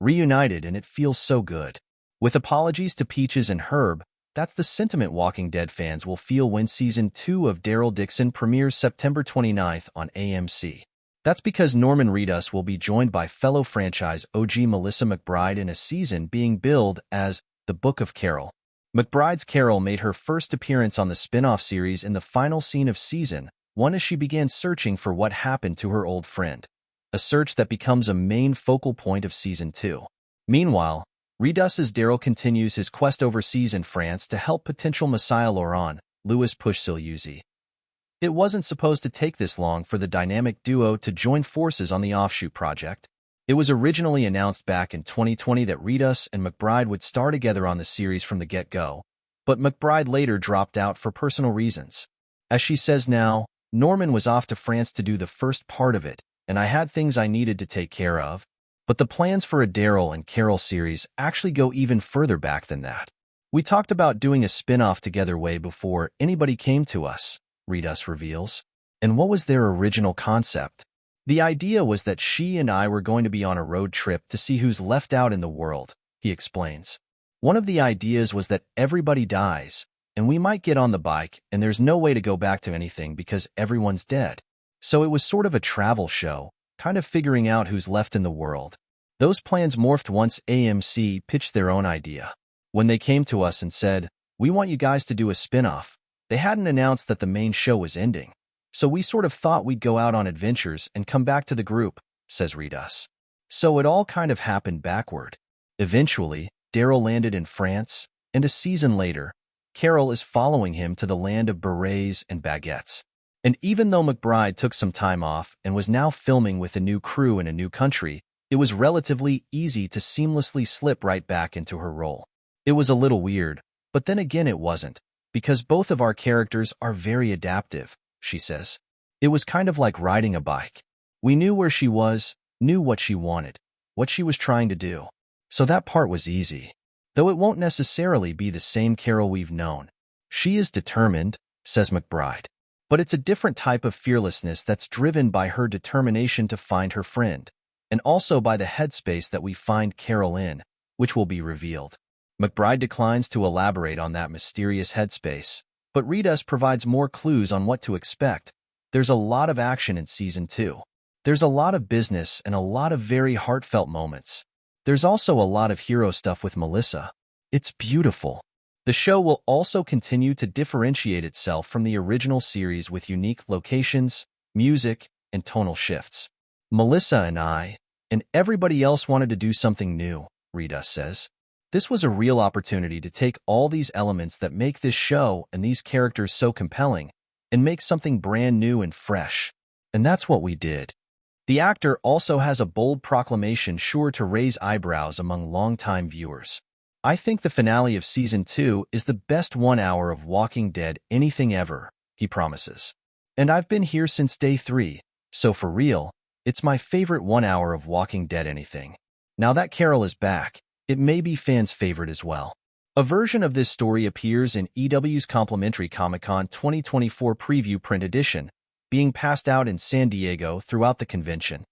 reunited, and it feels so good. With apologies to Peaches and Herb, that's the sentiment Walking Dead fans will feel when Season 2 of Daryl Dixon premieres September 29th on AMC. That's because Norman Reedus will be joined by fellow franchise OG Melissa McBride in a season being billed as The Book of Carol. McBride's Carol made her first appearance on the spin-off series in the final scene of Season 1 as she began searching for what happened to her old friend, a search that becomes a main focal point of Season 2. Meanwhile, Reedus's Daryl continues his quest overseas in France to help potential Messiah Laurent, Louis Pushsil. It wasn't supposed to take this long for the dynamic duo to join forces on the offshoot project. It was originally announced back in 2020 that Reedus and McBride would star together on the series from the get-go, but McBride later dropped out for personal reasons. As she says now, Norman was off to France to do the first part of it, and I had things I needed to take care of. But the plans for a Daryl and Carol series actually go even further back than that. We talked about doing a spin-off together way before anybody came to us, Reedus reveals. And what was their original concept? The idea was that she and I were going to be on a road trip to see who's left out in the world, he explains. One of the ideas was that everybody dies, and we might get on the bike, and there's no way to go back to anything because everyone's dead. So it was sort of a travel show, kind of figuring out who's left in the world. Those plans morphed once AMC pitched their own idea. When they came to us and said, "We want you guys to do a spin-off," they hadn't announced that the main show was ending. So we sort of thought we'd go out on adventures and come back to the group, says Reedus. So it all kind of happened backward. Eventually, Daryl landed in France, and a season later, Carol is following him to the land of berets and baguettes. And even though McBride took some time off and was now filming with a new crew in a new country, it was relatively easy to seamlessly slip right back into her role. It was a little weird, but then again it wasn't, because both of our characters are very adaptive, she says. It was kind of like riding a bike. We knew where she was, knew what she wanted, what she was trying to do. So that part was easy. Though it won't necessarily be the same Carol we've known. She is determined, says McBride. But it's a different type of fearlessness that's driven by her determination to find her friend, and also by the headspace that we find Carol in, which will be revealed. McBride declines to elaborate on that mysterious headspace, but Reedus provides more clues on what to expect. There's a lot of action in Season 2. There's a lot of business and a lot of very heartfelt moments. There's also a lot of hero stuff with Melissa. It's beautiful. The show will also continue to differentiate itself from the original series with unique locations, music, and tonal shifts. Melissa and I, and everybody else wanted to do something new, Reedus says. This was a real opportunity to take all these elements that make this show and these characters so compelling and make something brand new and fresh. And that's what we did. The actor also has a bold proclamation sure to raise eyebrows among longtime viewers. I think the finale of Season 2 is the best 1 hour of Walking Dead anything ever, he promises. And I've been here since day 3, so for real, it's my favorite 1 hour of Walking Dead anything. Now that Carol is back, it may be fans' favorite as well. A version of this story appears in EW's complimentary Comic-Con 2024 preview print edition, being passed out in San Diego throughout the convention.